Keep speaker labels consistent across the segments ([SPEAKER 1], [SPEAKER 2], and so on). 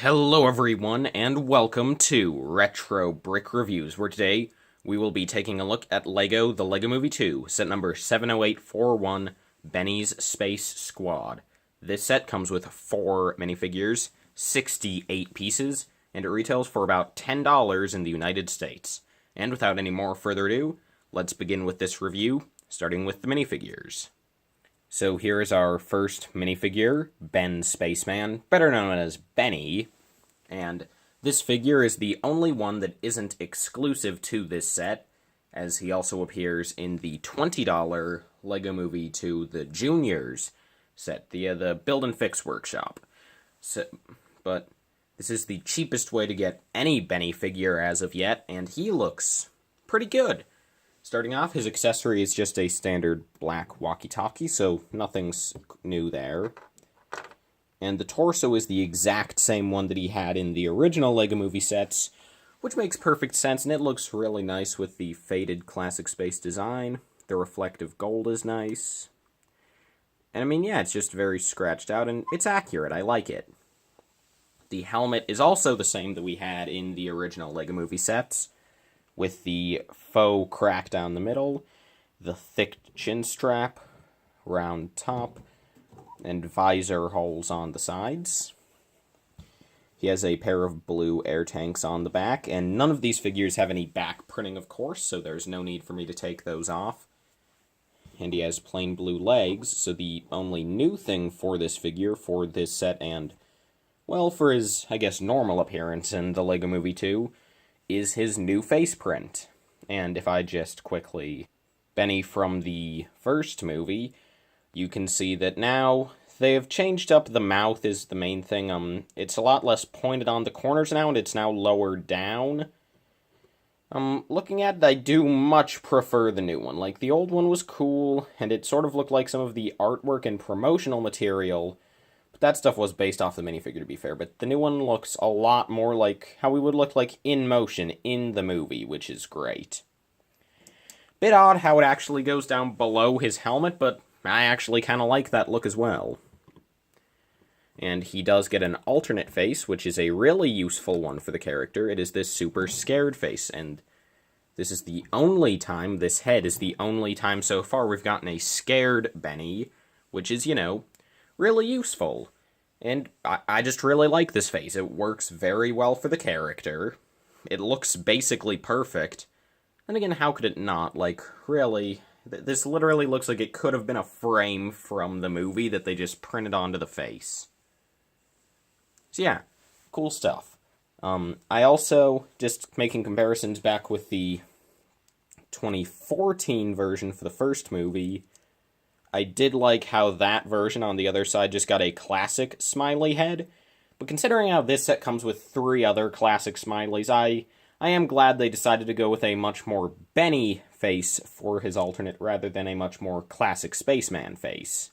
[SPEAKER 1] Hello everyone, and welcome to Retro Brick Reviews, where today we will be taking a look at LEGO The Lego Movie 2, set number 70841, Benny's Space Squad. This set comes with 4 minifigures, 68 pieces, and it retails for about $10 in the United States. And without any more further ado, let's begin with this review, starting with the minifigures. So here is our first minifigure, Ben Spaceman, better known as Benny, and this figure is the only one that isn't exclusive to this set, as he also appears in the $20 LEGO Movie 2 The Juniors set, the Build and Fix workshop. But this is the cheapest way to get any Benny figure as of yet, and he looks pretty good. Starting off, his accessory is just a standard black walkie-talkie, so nothing's new there. And the torso is the exact same one that he had in the original LEGO Movie sets, which makes perfect sense, and it looks really nice with the faded classic space design. The reflective gold is nice. And I mean, yeah, it's just very scratched out, and it's accurate. I like it. The helmet is also the same that we had in the original LEGO Movie sets, with the faux crack down the middle, the thick chin strap, round top, and visor holes on the sides. He has a pair of blue air tanks on the back, and none of these figures have any back printing, of course, so there's no need for me to take those off. And he has plain blue legs, so the only new thing for this figure, for this set, and, well, for his, I guess, normal appearance in the LEGO Movie 2, is his new face print. And if I just quickly Benny from the first movie, you can see that now they have changed up the mouth is the main thing. It's a lot less pointed on the corners now, and it's now lower down. Looking at it, I do much prefer the new one. Like, the old one was cool, and it sort of looked like some of the artwork and promotional material. But that stuff was based off the minifigure, to be fair. But the new one looks a lot more like how we would look like in motion in the movie, which is great. Bit odd how it actually goes down below his helmet, but I actually kind of like that look as well. And he does get an alternate face, which is a really useful one for the character. It is this super scared face, and this is the only time, this head is the only time so far we've gotten a scared Benny, which is, you know, really useful. And I just really like this face. It works very well for the character. It looks basically perfect. And again, how could it not? Like, really, this literally looks like it could have been a frame from the movie that they just printed onto the face. So yeah, cool stuff. I also, just making comparisons back with the 2014 version for the first movie, I did like how that version on the other side just got a classic smiley head, but considering how this set comes with 3 other classic smileys, I am glad they decided to go with a much more Benny face for his alternate rather than a much more classic spaceman face.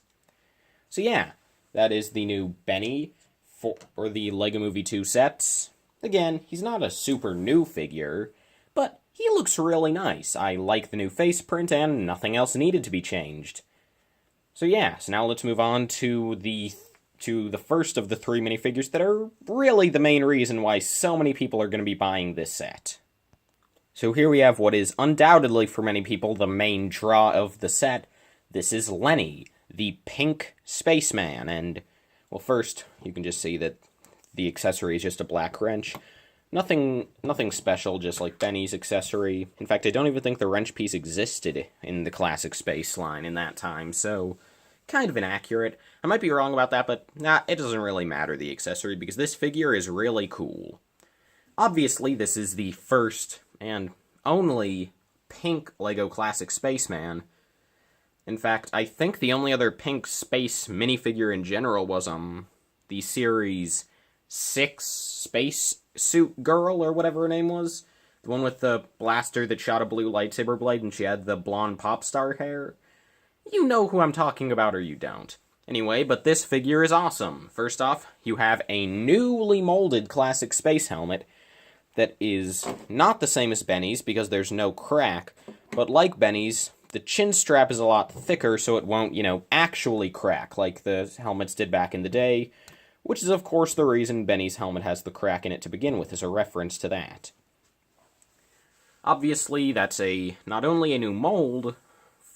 [SPEAKER 1] So yeah, that is the new Benny for the LEGO Movie 2 sets. Again, he's not a super new figure, but he looks really nice. I like the new face print, and nothing else needed to be changed. So yeah, so now let's move on to the first of the 3 minifigures that are really the main reason why so many people are going to be buying this set. So here we have what is undoubtedly for many people the main draw of the set. This is Lenny, the pink spaceman, and, well, first, you can just see that the accessory is just a black wrench. Nothing special, just like Benny's accessory. In fact, I don't even think the wrench piece existed in the classic space line in that time, so kind of inaccurate. I might be wrong about that, but it doesn't really matter, the accessory, because this figure is really cool. Obviously, this is the first and only pink LEGO Classic Spaceman. In fact, I think the only other pink space minifigure in general was, the Series 6 Space Suit Girl, or whatever her name was. The one with the blaster that shot a blue lightsaber blade, and she had the blonde pop star hair. You know who I'm talking about, or you don't. Anyway, but this figure is awesome. First off, you have a newly molded classic space helmet that is not the same as Benny's because there's no crack, but like Benny's, the chin strap is a lot thicker so it won't, actually crack like the helmets did back in the day, which is of course the reason Benny's helmet has the crack in it to begin with, as a reference to that. Obviously, that's not only a new mold,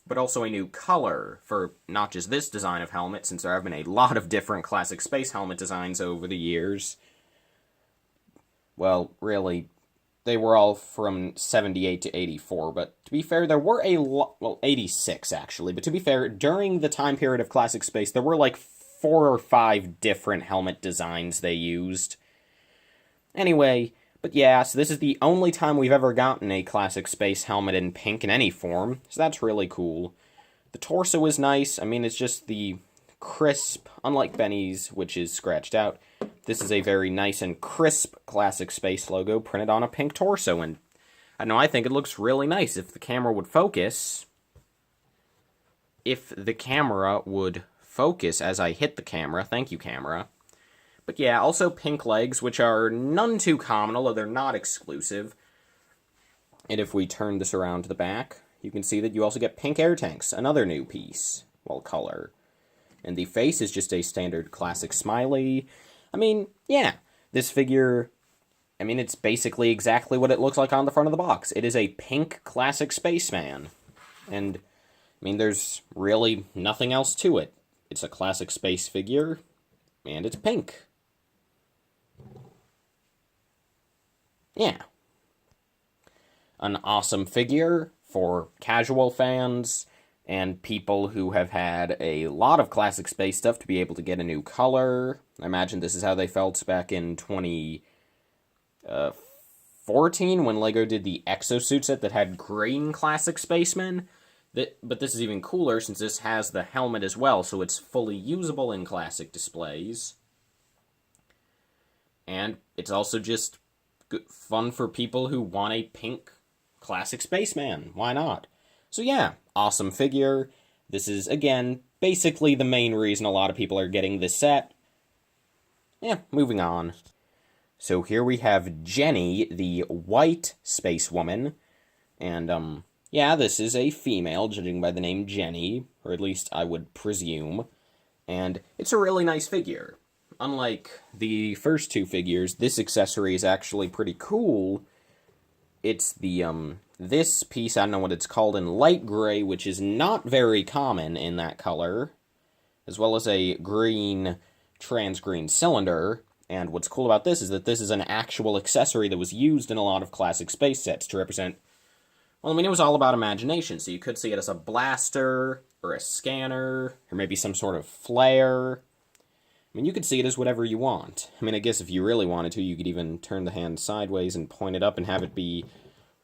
[SPEAKER 1] but also a new color for not just this design of helmet, since there have been a lot of different classic space helmet designs over the years. Well, really, they were all from 78 to 84, but to be fair, there were a lot, well, 86 actually, but to be fair, during the time period of classic space, there were like 4 or 5 different helmet designs they used. Anyway, but yeah, so this is the only time we've ever gotten a classic space helmet in pink in any form, so that's really cool. The torso is nice. I mean, it's just the crisp, unlike Benny's, which is scratched out. This is a very nice and crisp classic space logo printed on a pink torso, and I don't know, I think it looks really nice. If the camera would focus, as I hit the camera, thank you, camera. But yeah, also pink legs, which are none too common, although they're not exclusive. And if we turn this around to the back, you can see that you also get pink air tanks, another new piece, well, color. And the face is just a standard classic smiley. I mean, yeah, this figure, I mean, it's basically exactly what it looks like on the front of the box. It is a pink classic spaceman. And, I mean, there's really nothing else to it. It's a classic space figure, and it's pink. Yeah. An awesome figure for casual fans and people who have had a lot of classic space stuff to be able to get a new color. I imagine this is how they felt back in 2014 when LEGO did the exosuit set that had green classic spacemen. But this is even cooler since this has the helmet as well, so it's fully usable in classic displays. And it's also just fun for people who want a pink classic spaceman. Why not? So yeah, awesome figure. This is, again, basically the main reason a lot of people are getting this set. Yeah, moving on. So here we have Jenny, the white space woman. And, yeah, this is a female, judging by the name Jenny, or at least I would presume. And it's a really nice figure. Unlike the first two figures, this accessory is actually pretty cool. It's the, this piece, I don't know what it's called, in light gray, which is not very common in that color, as well as a green, trans-green cylinder. And what's cool about this is that this is an actual accessory that was used in a lot of classic space sets to represent, well, I mean, it was all about imagination, so you could see it as a blaster, or a scanner, or maybe some sort of flare. I mean, you could see it as whatever you want. I mean, I guess if you really wanted to, you could even turn the hand sideways and point it up and have it be,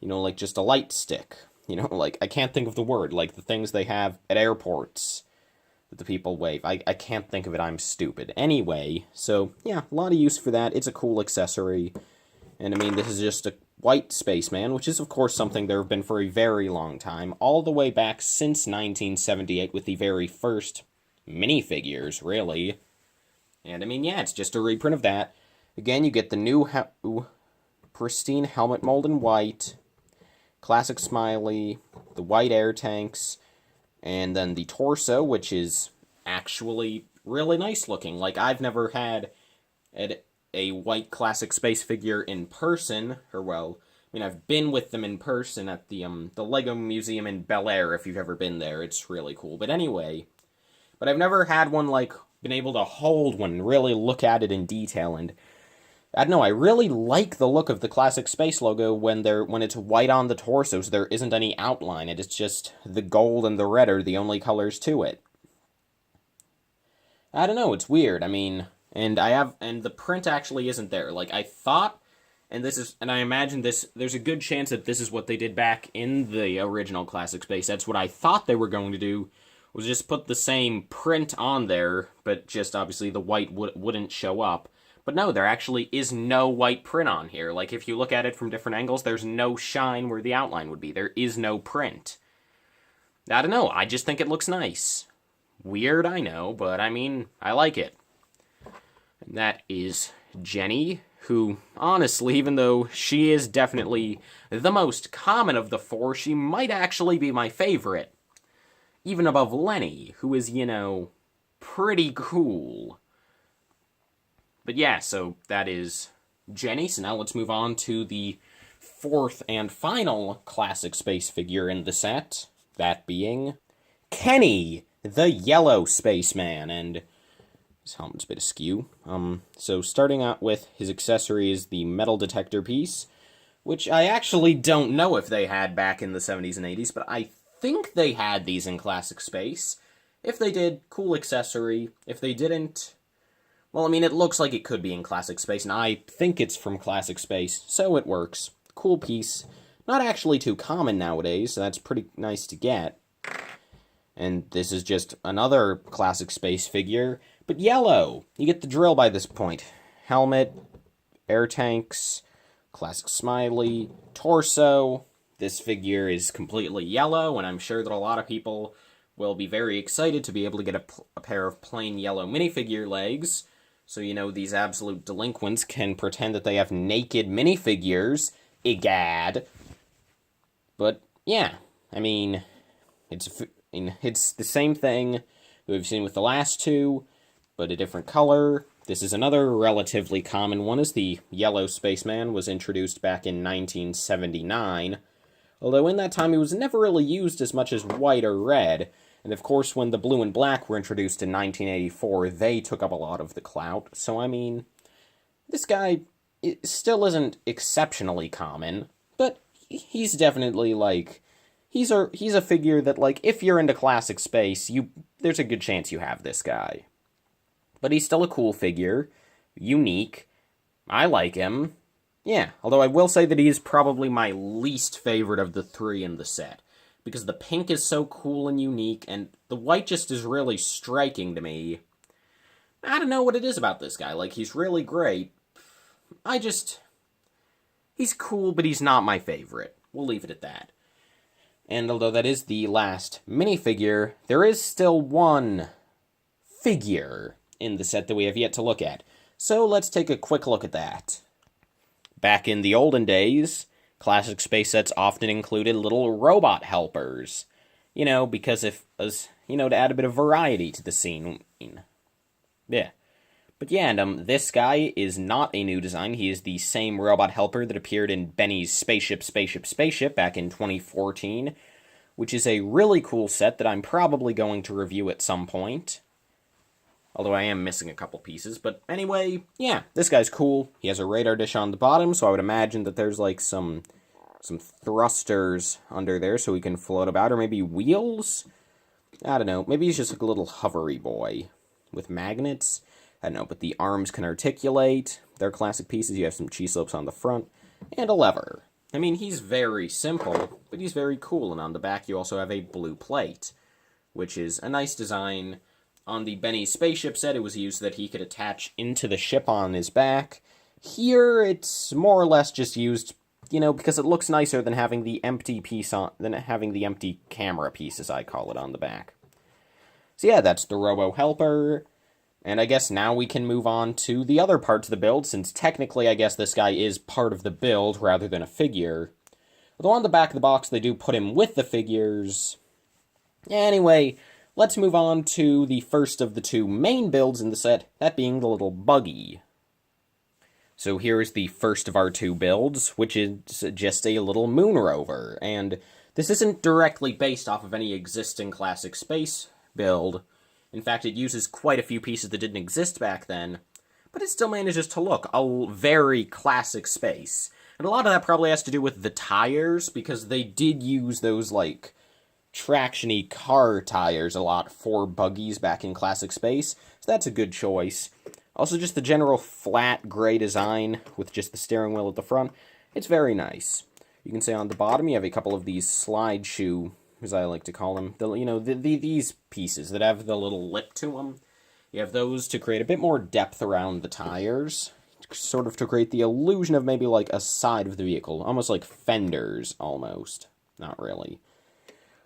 [SPEAKER 1] you know, like just a light stick. You know, like, I can't think of the word, like the things they have at airports that the people wave. I can't think of it, I'm stupid. Anyway, so, yeah, a lot of use for that. It's a cool accessory. And, I mean, this is just a white spaceman, which is, of course, something there have been for a very long time, all the way back since 1978 with the very first minifigures, really. And, I mean, yeah, it's just a reprint of that. Again, you get the new pristine helmet mold in white, classic smiley, the white air tanks, and then the torso, which is actually really nice looking. Like, I've never had a white classic space figure in person, or, well, I mean, I've been with them in person at the LEGO Museum in Bel Air, if you've ever been there. It's really cool. But anyway, but I've never had one, like, been able to hold one and really look at it in detail, and I don't know, I really like the look of the classic space logo when it's white on the torso, so there isn't any outline. It is just the gold and the red are the only colors to it. I don't know, it's weird. I mean, and the print actually isn't there. Like, I thought, and I imagine there's a good chance that this is what they did back in the original classic space. That's what I thought they were going to do, was just put the same print on there, but just obviously the white wouldn't show up. But no, there actually is no white print on here. Like, if you look at it from different angles, there's no shine where the outline would be. There is no print. I don't know, I just think it looks nice. Weird, I know, but I mean, I like it. And that is Jenny, who, honestly, even though she is definitely the most common of the four, she might actually be my favorite. Even above Lenny, who is, you know, pretty cool. But yeah, so that is Jenny. So now let's move on to the fourth and final classic space figure in the set. That being Kenny, the yellow spaceman. And his helmet's a bit askew. So starting out with his accessory is the metal detector piece, which I actually don't know if they had back in the 70s and 80s, but I think they had these in Classic Space. If they did, cool accessory. If they didn't, well, I mean, it looks like it could be in Classic Space, and I think it's from Classic Space, so it works. Cool piece. Not actually too common nowadays, so that's pretty nice to get. And this is just another Classic Space figure, but yellow. You get the drill by this point. Helmet, air tanks, classic smiley, torso. This figure is completely yellow, and I'm sure that a lot of people will be very excited to be able to get a pair of plain yellow minifigure legs. So, you know, these absolute delinquents can pretend that they have naked minifigures. Egad. But, yeah, I mean, it's the same thing we've seen with the last two, but a different color. This is another relatively common one, as the yellow spaceman was introduced back in 1979, although in that time he was never really used as much as white or red, and of course when the blue and black were introduced in 1984, they took up a lot of the clout, so I mean, this guy still isn't exceptionally common, but he's definitely, like, he's a figure that, like, if you're into classic space, there's a good chance you have this guy. But he's still a cool figure, unique, I like him. Yeah, although I will say that he is probably my least favorite of the three in the set, because the pink is so cool and unique, and the white just is really striking to me. I don't know what it is about this guy, like, he's really great. He's cool, but he's not my favorite. We'll leave it at that. And although that is the last minifigure, there is still one figure in the set that we have yet to look at. So let's take a quick look at that. Back in the olden days, classic space sets often included little robot helpers. You know, because to add a bit of variety to the scene. Yeah. But yeah, and this guy is not a new design. He is the same robot helper that appeared in Benny's Spaceship back in 2014, which is a really cool set that I'm probably going to review at some point. Although I am missing a couple pieces, but anyway, yeah, this guy's cool. He has a radar dish on the bottom, so I would imagine that there's like some thrusters under there so he can float about, or maybe wheels? I don't know, maybe he's just like a little hovery boy with magnets. I don't know, but the arms can articulate. They're classic pieces. You have some G-slopes on the front, and a lever. I mean, he's very simple, but he's very cool, and on the back you also have a blue plate, which is a nice design. On the Benny spaceship set, it was used so that he could attach into the ship on his back. Here, it's more or less just used, because it looks nicer than having the empty camera piece, as I call it, on the back. So yeah, that's the Robo Helper. And I guess now we can move on to the other parts of the build, since technically I guess this guy is part of the build rather than a figure. Although on the back of the box they do put him with the figures. Anyway, let's move on to the first of the two main builds in the set, that being the little buggy. So here is the first of our two builds, which is just a little moon rover, and this isn't directly based off of any existing classic space build. In fact, it uses quite a few pieces that didn't exist back then, but it still manages to look a very classic space. And a lot of that probably has to do with the tires, because they did use those, like, traction-y car tires a lot for buggies back in classic space, so that's a good choice. Also, just the general flat gray design with just the steering wheel at the front, it's very nice. You can see on the bottom you have a couple of these slide shoe, as I like to call them, these pieces that have the little lip to them. You have those to create a bit more depth around the tires, sort of to create the illusion of maybe like a side of the vehicle, almost like fenders, almost. Not really.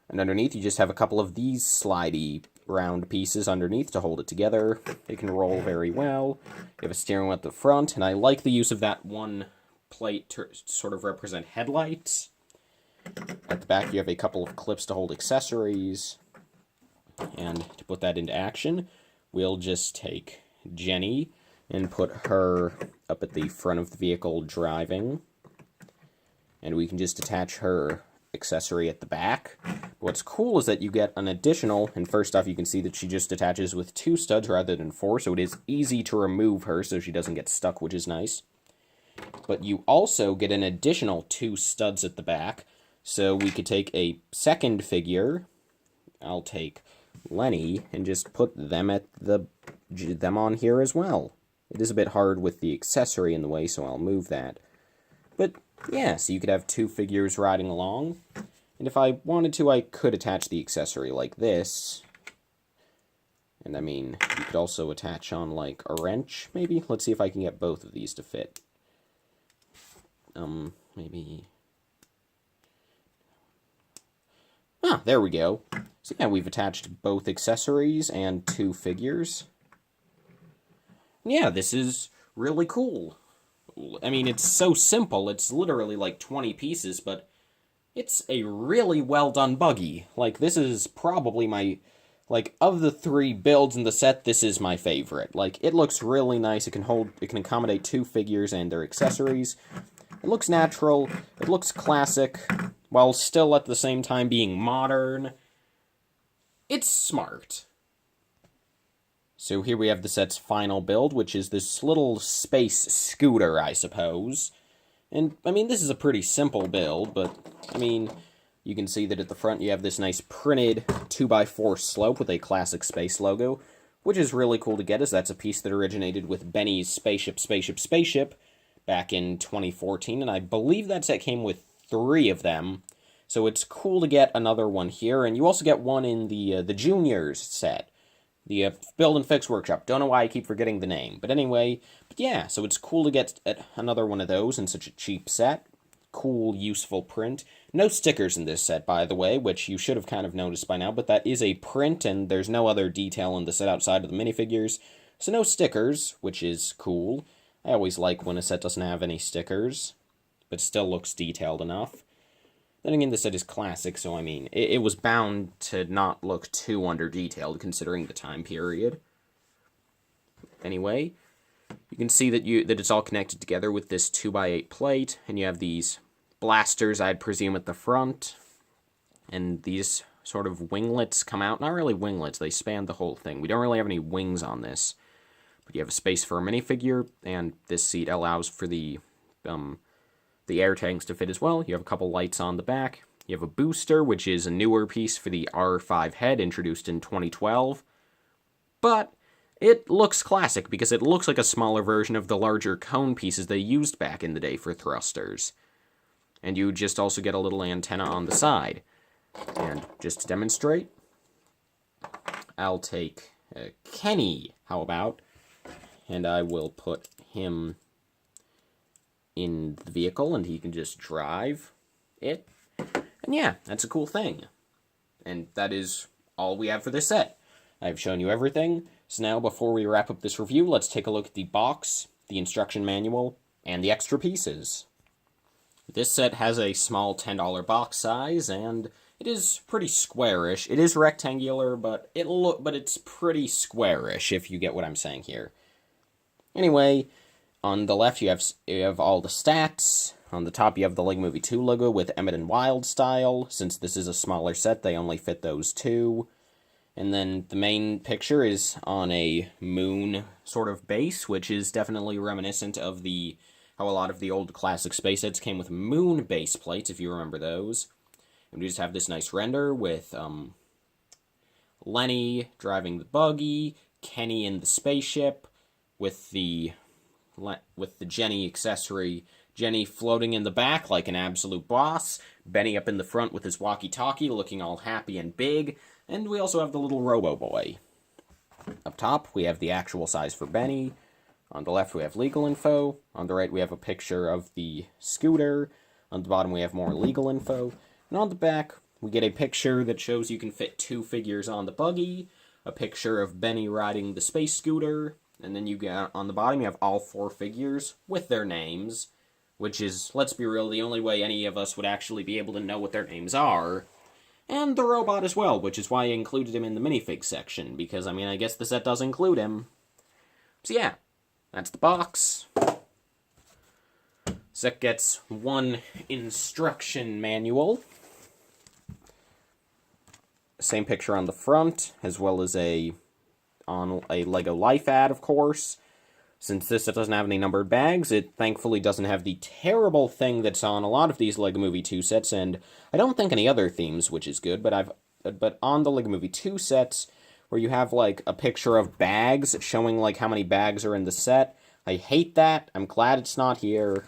[SPEAKER 1] And underneath you just have a couple of these slidey round pieces underneath to hold it together. They can roll very well. You have a steering wheel at the front, and I like the use of that one plate to sort of represent headlights. At the back you have a couple of clips to hold accessories. And to put that into action, we'll just take Jenny, and put her up at the front of the vehicle driving. And we can just attach her accessory at the back. What's cool is that you get an additional, and first off you can see that she just attaches with 2 studs rather than 4, so it is easy to remove her so she doesn't get stuck, which is nice. But you also get an additional 2 studs at the back, so we could take a second figure, I'll take Lenny, and just put them on here as well. It is a bit hard with the accessory in the way, so I'll move that. But yeah, so you could have 2 figures riding along, and if I wanted to, I could attach the accessory like this. And I mean, you could also attach on like a wrench, maybe? Let's see if I can get both of these to fit. Maybe... Ah, there we go. So yeah, we've attached both accessories and 2 figures. Yeah, this is really cool. I mean, it's so simple, it's literally like 20 pieces, but it's a really well done buggy. Like, this is probably my, like, of the 3 builds in the set, this is my favorite. Like, it looks really nice, it can accommodate 2 figures and their accessories. It looks natural, it looks classic, while still at the same time being modern. It's smart. So here we have the set's final build, which is this little space scooter, I suppose. And, I mean, this is a pretty simple build, but, I mean, you can see that at the front you have this nice printed 2x4 slope with a classic space logo, which is really cool to get, as that's a piece that originated with Benny's Spaceship back in 2014, and I believe that set came with 3 of them, so it's cool to get another one here, and you also get one in the Juniors set, the Build and Fix Workshop. Don't know why I keep forgetting the name, but anyway, but yeah, so it's cool to get another one of those in such a cheap set. Cool, useful print. No stickers in this set, by the way, which you should have kind of noticed by now, but that is a print, and there's no other detail in the set outside of the minifigures, so no stickers, which is cool. I always like when a set doesn't have any stickers, but still looks detailed enough. Then again, the set is classic, so I mean, it was bound to not look too under-detailed considering the time period. Anyway, you can see that it's all connected together with this 2x8 plate, and you have these blasters, I'd presume, at the front, and these sort of winglets come out. Not really winglets, they span the whole thing. We don't really have any wings on this. But you have a space for a minifigure, and this seat allows for the air tanks to fit as well. You have a couple lights on the back. You have a booster, which is a newer piece for the R5 head, introduced in 2012. But it looks classic, because it looks like a smaller version of the larger cone pieces they used back in the day for thrusters. And you just also get a little antenna on the side. And just to demonstrate, I'll take Kenny, how about? And I will put him in the vehicle, and he can just drive it. And yeah, that's a cool thing. And that is all we have for this set. I've shown you everything, so now before we wrap up this review, let's take a look at the box, the instruction manual, and the extra pieces. This set has a small $10 box size, and it is pretty squarish. It is rectangular, but it's pretty squarish, if you get what I'm saying here. Anyway, on the left you have all the stats. On the top you have the LEGO Movie 2 logo with Emmett and Wild style. Since this is a smaller set, they only fit those 2. And then the main picture is on a moon sort of base, which is definitely reminiscent of how a lot of the old classic space sets came with moon base plates, if you remember those. And we just have this nice render with Lenny driving the buggy, Kenny in the spaceship, with the Jenny accessory, Jenny floating in the back like an absolute boss, Benny up in the front with his walkie-talkie looking all happy and big, and we also have the little Robo Boy. Up top, we have the actual size for Benny. On the left, we have legal info. On the right, we have a picture of the scooter. On the bottom, we have more legal info. And on the back, we get a picture that shows you can fit 2 figures on the buggy, a picture of Benny riding the space scooter, and then you get, on the bottom, you have all 4 figures with their names, which is, let's be real, the only way any of us would actually be able to know what their names are. And the robot as well, which is why I included him in the minifig section, because, I mean, I guess the set does include him. So yeah, That's the box. Set gets one instruction manual. Same picture on the front, as well as on a Lego Life ad, of course. Since this set doesn't have any numbered bags, it thankfully doesn't have the terrible thing that's on a lot of these Lego Movie 2 sets, and I don't think any other themes, which is good, but on the Lego Movie 2 sets, where you have, like, a picture of bags showing, like, how many bags are in the set, I hate that. I'm glad it's not here.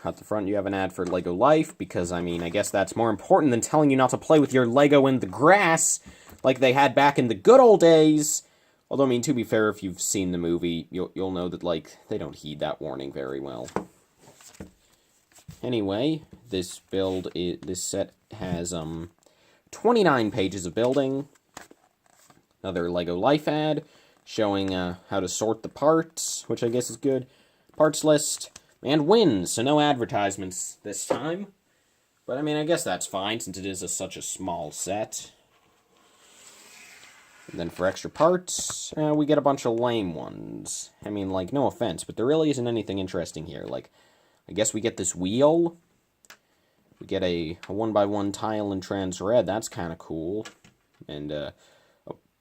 [SPEAKER 1] At the front, you have an ad for Lego Life, because, I mean, I guess that's more important than telling you not to play with your Lego in the grass, like they had back in the good old days. Although, I mean, to be fair, if you've seen the movie, you'll know that, like, they don't heed that warning very well. Anyway, this set has, 29 pages of building. Another Lego Life ad, showing, how to sort the parts, which I guess is good. Parts list, and wins, so no advertisements this time. But, I mean, I guess that's fine, since it is such a small set. And then for extra parts, we get a bunch of lame ones. I mean, like, no offense, but there really isn't anything interesting here. Like, I guess we get this wheel. We get a 1x1 tile in trans red. That's kind of cool. And a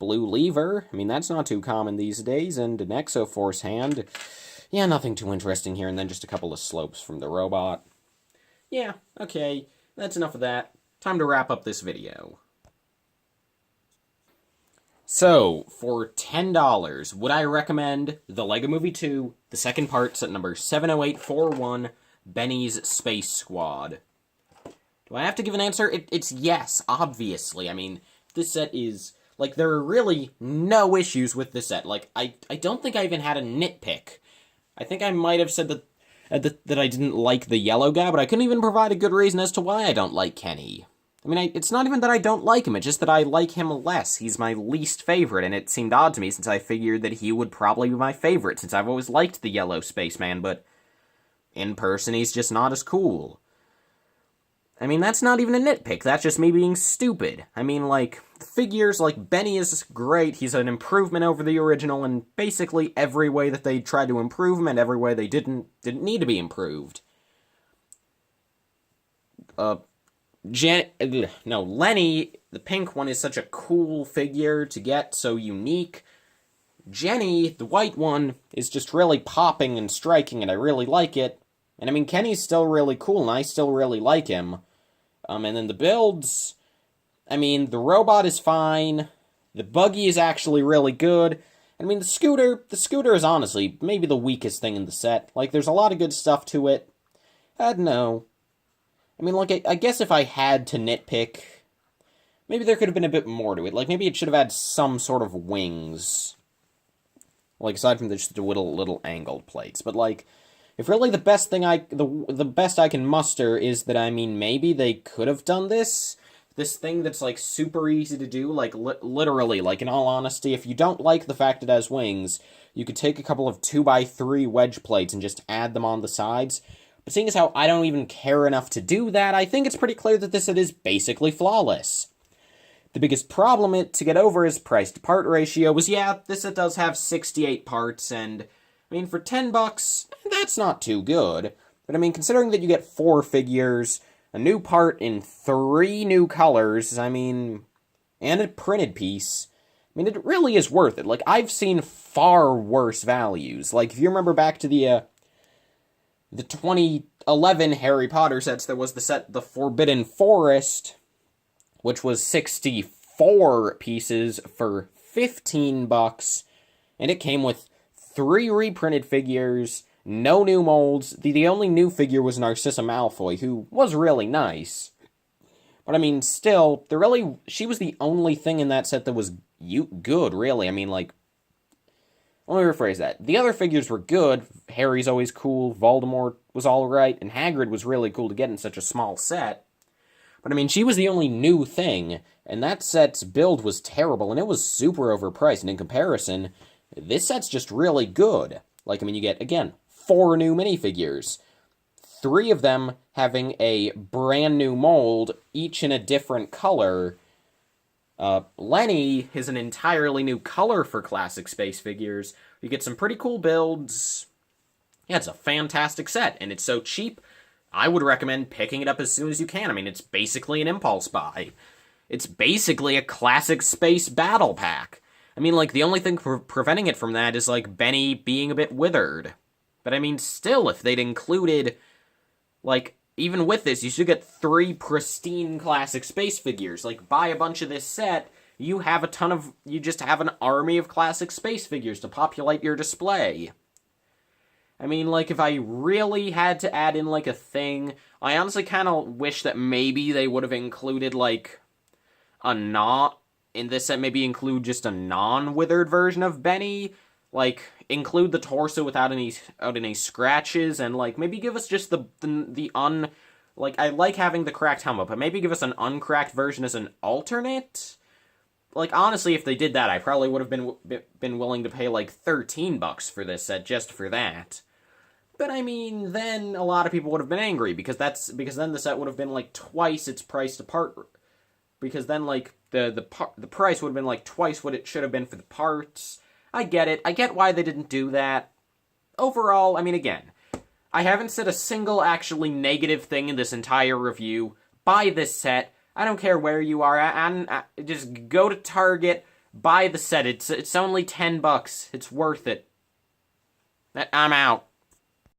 [SPEAKER 1] blue lever. I mean, that's not too common these days. And an Exoforce hand. Yeah, nothing too interesting here. And then just a couple of slopes from the robot. Yeah, okay. That's enough of that. Time to wrap up this video. So, for $10, would I recommend The Lego Movie 2, the second part, set number 70841, Benny's Space Squad? Do I have to give an answer? It's yes, obviously. I mean, this set is, like, there are really no issues with this set. Like, I don't think I even had a nitpick. I think I might have said that I didn't like the yellow guy, but I couldn't even provide a good reason as to why I don't like Kenny. I mean, it's not even that I don't like him, it's just that I like him less. He's my least favorite, and it seemed odd to me since I figured that he would probably be my favorite, since I've always liked the yellow spaceman, but in person he's just not as cool. I mean, that's not even a nitpick, that's just me being stupid. I mean, like, the figures, like, Benny is great, he's an improvement over the original in basically every way that they tried to improve him, and every way they didn't need to be improved. Lenny, the pink one, is such a cool figure to get, so unique. Jenny, the white one, is just really popping and striking, and I really like it. And I mean, Kenny's still really cool, and I still really like him. And then the builds, I mean, the robot is fine. The buggy is actually really good. I mean, the scooter is honestly maybe the weakest thing in the set. Like, there's a lot of good stuff to it. I don't know. I mean, like, I guess if I had to nitpick, maybe there could have been a bit more to it. Like, maybe it should have had some sort of wings. Like, aside from just the little angled plates. But, like, if really the best I can muster is that, I mean, maybe they could have done this thing that's, like, super easy to do, like, literally, like, in all honesty, if you don't like the fact it has wings, you could take a couple of 2x3 wedge plates and just add them on the sides. But seeing as how I don't even care enough to do that, I think it's pretty clear that this set is basically flawless. The biggest problem to get over is price-to-part ratio was, yeah, this set does have 68 parts, and, I mean, for $10, that's not too good. But, I mean, considering that you get 4 figures, a new part in 3 new colors, I mean, and a printed piece, I mean, it really is worth it. Like, I've seen far worse values. Like, if you remember back to the 2011 Harry Potter sets, there was the set The Forbidden Forest, which was 64 pieces for $15, and it came with 3 reprinted figures, no new molds. The only new figure was Narcissa Malfoy, who was really nice. But I mean, still, she was the only thing in that set that was good, really. I mean, like, let me rephrase that. The other figures were good. Harry's always cool, Voldemort was alright, and Hagrid was really cool to get in such a small set. But I mean, she was the only new thing, and that set's build was terrible, and it was super overpriced, and in comparison, this set's just really good. Like, I mean, you get, again, 4 new minifigures. 3 of them having a brand new mold, each in a different color. Lenny is an entirely new color for classic space figures. You get some pretty cool builds. Yeah, it's a fantastic set, and it's so cheap, I would recommend picking it up as soon as you can. I mean, it's basically an impulse buy. It's basically a classic space battle pack. I mean, like, the only thing preventing it from that is, like, Benny being a bit withered. But I mean, still, if they'd included, like, even with this, you should get 3 pristine classic space figures. Like, buy a bunch of this set, you just have an army of classic space figures to populate your display. I mean, like, if I really had to add in, like, a thing, I honestly kind of wish that maybe they would have included, like, in this set, maybe include just a non-withered version of Benny. Like, include the torso without any scratches, and, like, maybe give us just like, I like having the cracked helmet, but maybe give us an uncracked version as an alternate? Like, honestly, if they did that, I probably would have been willing to pay, like, $13 for this set just for that. But, I mean, then a lot of people would have been angry, because then the set would have been, like, twice its price apart. Because then, like, the price would have been, like, twice what it should have been for the parts. I get it. I get why they didn't do that. Overall, I mean, again, I haven't said a single actually negative thing in this entire review. Buy this set. I don't care where you are at, and just go to Target, buy the set. It's only $10. It's worth it. I'm out.